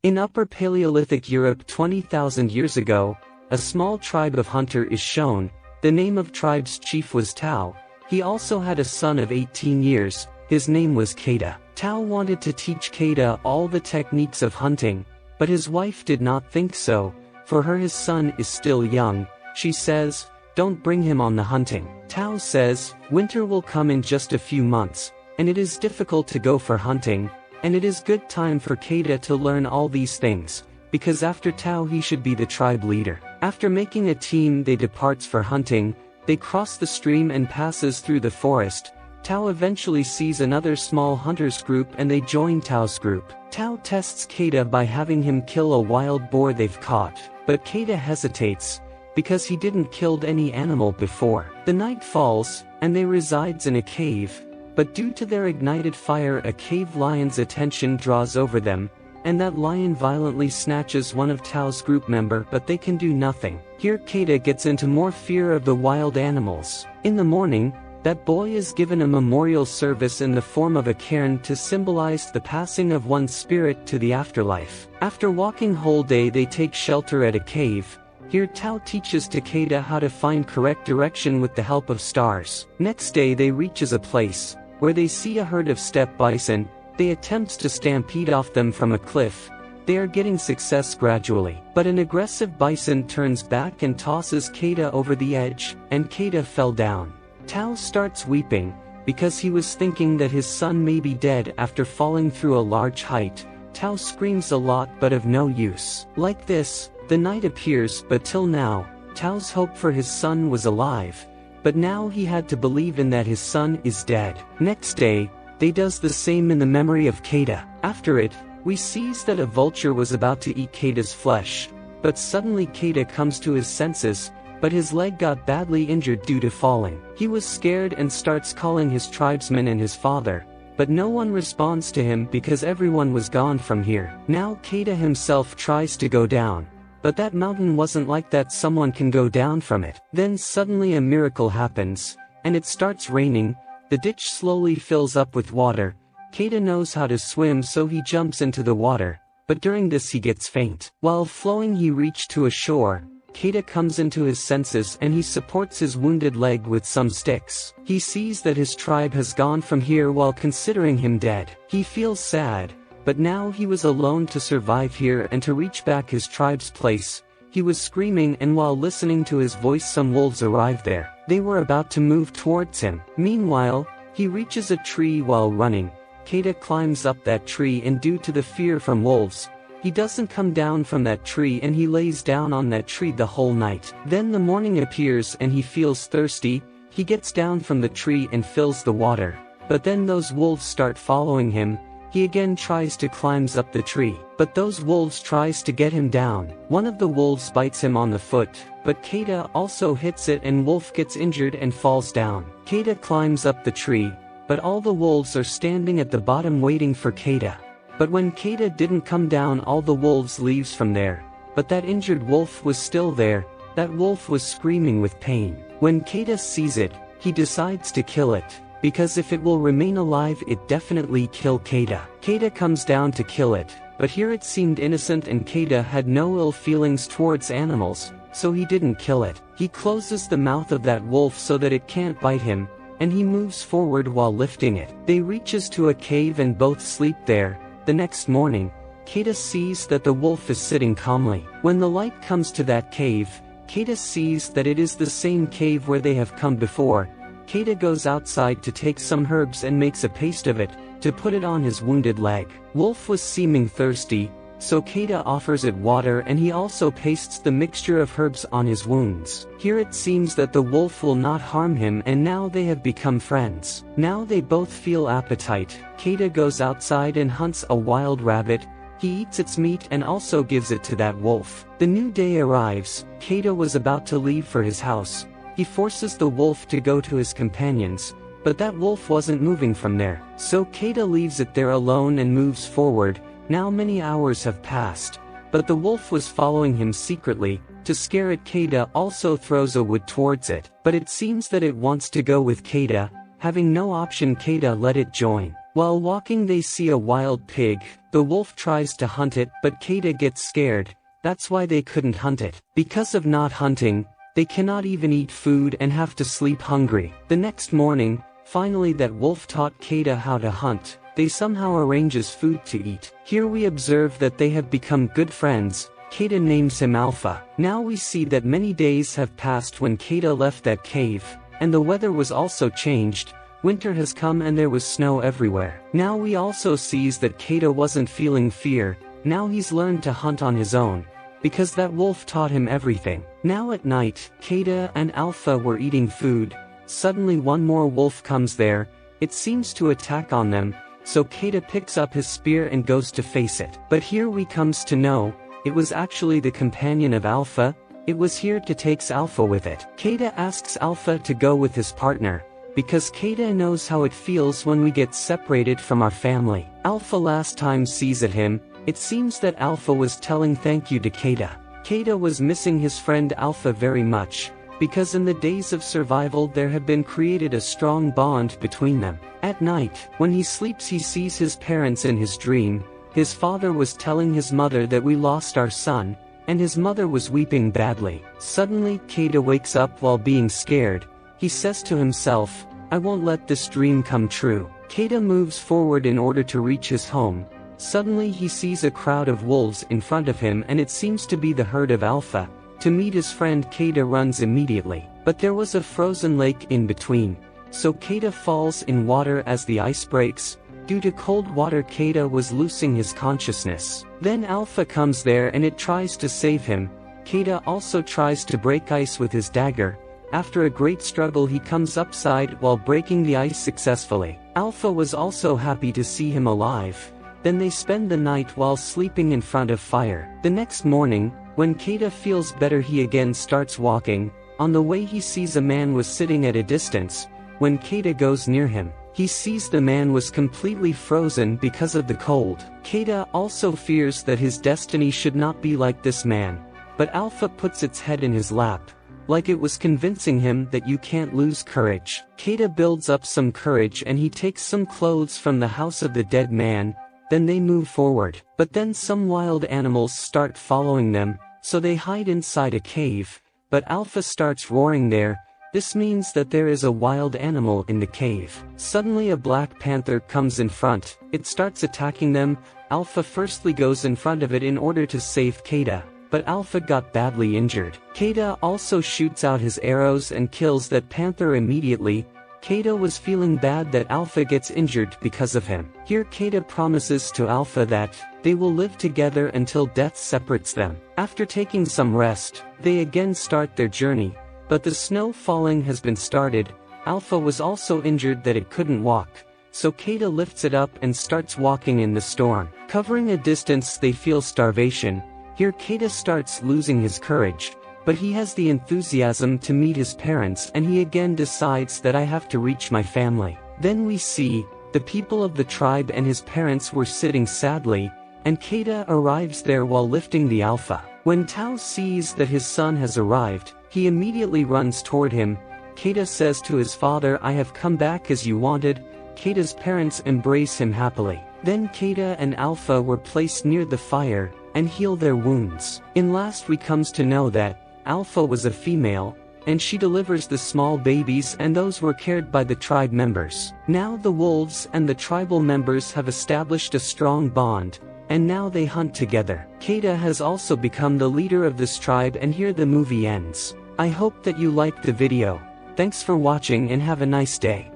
In Upper Paleolithic Europe 20,000 years ago, a small tribe of hunter is shown. The name of tribe's chief was Tao. He also had a son of 18 years, his name was Keda. Tao wanted to teach Keda all the techniques of hunting, but his wife did not think so. For her, his son is still young. She says, "Don't bring him on the hunting." Tao says, "Winter will come in just a few months, and it is difficult to go for hunting, and it is good time for Keda to learn all these things, because after Tao he should be the tribe leader." After making a team, they departs for hunting. They cross the stream and passes through the forest. Tao eventually sees another small hunters group and they join Tao's group. Tao tests Keda by having him kill a wild boar they've caught, but Keda hesitates, because he didn't killed any animal before. The night falls, and they resides in a cave, but due to their ignited fire a cave lion's attention draws over them, and that lion violently snatches one of Tao's group member, but they can do nothing. Here Keda gets into more fear of the wild animals. In the morning, that boy is given a memorial service in the form of a cairn to symbolize the passing of one's spirit to the afterlife. After walking whole day they take shelter at a cave. Here Tao teaches to Keda how to find correct direction with the help of stars. Next day they reaches a place, where they see a herd of steppe bison. They attempts to stampede off them from a cliff. They are getting success gradually, but an aggressive bison turns back and tosses Keda over the edge, and Keda fell down. Tao starts weeping, because he was thinking that his son may be dead after falling through a large height. Tao screams a lot but of no use. Like this, the night appears, but till now, Tao's hope for his son was alive, but now he had to believe in that his son is dead. Next day, they does the same in the memory of Keda. After it, we sees that a vulture was about to eat Keda's flesh, but suddenly Keda comes to his senses, but his leg got badly injured due to falling. He was scared and starts calling his tribesmen and his father, but no one responds to him because everyone was gone from here. Now Keda himself tries to go down, but that mountain wasn't like that, someone can go down from it. Then suddenly a miracle happens, and it starts raining. The ditch slowly fills up with water. Keda knows how to swim, so he jumps into the water, but during this he gets faint. While flowing he reached to a shore. Keda comes into his senses and he supports his wounded leg with some sticks. He sees that his tribe has gone from here while considering him dead. He feels sad, but now he was alone to survive here and to reach back his tribe's place. He was screaming, and while listening to his voice some wolves arrived there. They were about to move towards him. Meanwhile, he reaches a tree while running. Keda climbs up that tree, and due to the fear from wolves, he doesn't come down from that tree and he lays down on that tree the whole night. Then the morning appears and he feels thirsty. He gets down from the tree and fills the water, but then those wolves start following him. He again tries to climb up the tree, but those wolves tries to get him down. One of the wolves bites him on the foot, but Keda also hits it and wolf gets injured and falls down. Keda climbs up the tree, but all the wolves are standing at the bottom waiting for Keda. But when Keda didn't come down, all the wolves leaves from there, but that injured wolf was still there. That wolf was screaming with pain. When Keda sees it, he decides to kill it, because if it will remain alive it definitely kill Keda. Keda comes down to kill it, but here it seemed innocent and Keda had no ill feelings towards animals, so he didn't kill it. He closes the mouth of that wolf so that it can't bite him, and he moves forward while lifting it. They reaches to a cave and both sleep there. The next morning, Keda sees that the wolf is sitting calmly. When the light comes to that cave, Keda sees that it is the same cave where they have come before. Keda goes outside to take some herbs and makes a paste of it, to put it on his wounded leg. Wolf was seeming thirsty, so Keda offers it water and he also pastes the mixture of herbs on his wounds. Here it seems that the wolf will not harm him and now they have become friends. Now they both feel appetite. Keda goes outside and hunts a wild rabbit. He eats its meat and also gives it to that wolf. The new day arrives. Keda was about to leave for his house. He forces the wolf to go to his companions, but that wolf wasn't moving from there. So Keda leaves it there alone and moves forward. Now many hours have passed, but the wolf was following him secretly. To scare it, Keda also throws a wood towards it, but it seems that it wants to go with Keda. Having no option, Keda let it join. While walking they see a wild pig. The wolf tries to hunt it but Keda gets scared. That's why they couldn't hunt it. Because of not hunting, they cannot even eat food and have to sleep hungry. The next morning, finally that wolf taught Keda how to hunt. They somehow arranges food to eat. Here we observe that they have become good friends. Keda names him Alpha. Now we see that many days have passed when Keda left that cave, and the weather was also changed. Winter has come and there was snow everywhere. Now we also sees that Keda wasn't feeling fear. Now he's learned to hunt on his own, because that wolf taught him everything. Now at night, Keda and Alpha were eating food. Suddenly one more wolf comes there. It seems to attack on them, so Keda picks up his spear and goes to face it. But here we comes to know, it was actually the companion of Alpha. It was here to takes Alpha with it. Keda asks Alpha to go with his partner, because Keda knows how it feels when we get separated from our family. Alpha last time sees at him. It seems that Alpha was telling thank you to Keda. Keda was missing his friend Alpha very much, because in the days of survival there had been created a strong bond between them. At night, when he sleeps he sees his parents in his dream. His father was telling his mother that we lost our son, and his mother was weeping badly. Suddenly Keda wakes up while being scared. He says to himself, I won't let this dream come true. Keda moves forward in order to reach his home. Suddenly he sees a crowd of wolves in front of him and it seems to be the herd of Alpha. To meet his friend Keda runs immediately. But there was a frozen lake in between, so Keda falls in water as the ice breaks. Due to cold water Keda was losing his consciousness. Then Alpha comes there and it tries to save him. Keda also tries to break ice with his dagger. After a great struggle he comes upside while breaking the ice successfully. Alpha was also happy to see him alive. Then they spend the night while sleeping in front of fire. The next morning, when Keda feels better he again starts walking. On the way he sees a man was sitting at a distance. When Keda goes near him, he sees the man was completely frozen because of the cold. Keda also fears that his destiny should not be like this man. But Alpha puts its head in his lap, like it was convincing him that you can't lose courage. Keda builds up some courage and he takes some clothes from the house of the dead man. Then they move forward. But then some wild animals start following them, so they hide inside a cave. But Alpha starts roaring there. This means that there is a wild animal in the cave. Suddenly a black panther comes in front. It starts attacking them. Alpha firstly goes in front of it in order to save Keda, but Alpha got badly injured. Keda also shoots out his arrows and kills that panther immediately. Keda was feeling bad that Alpha gets injured because of him. Here Keda promises to Alpha that they will live together until death separates them. After taking some rest, they again start their journey, but the snow falling has been started. Alpha was also injured that it couldn't walk, so Keda lifts it up and starts walking in the storm. Covering a distance they feel starvation. Here Keda starts losing his courage, but he has the enthusiasm to meet his parents and he again decides that I have to reach my family. Then we see, the people of the tribe and his parents were sitting sadly, and Keda arrives there while lifting the Alpha. When Tao sees that his son has arrived, he immediately runs toward him. Keda says to his father, I have come back as you wanted. Keda's parents embrace him happily. Then Keda and Alpha were placed near the fire and heal their wounds. In last we comes to know that Alpha was a female, and she delivers the small babies and those were cared by the tribe members. Now the wolves and the tribal members have established a strong bond, and now they hunt together. Keda has also become the leader of this tribe and here the movie ends. I hope that you liked the video. Thanks for watching and have a nice day.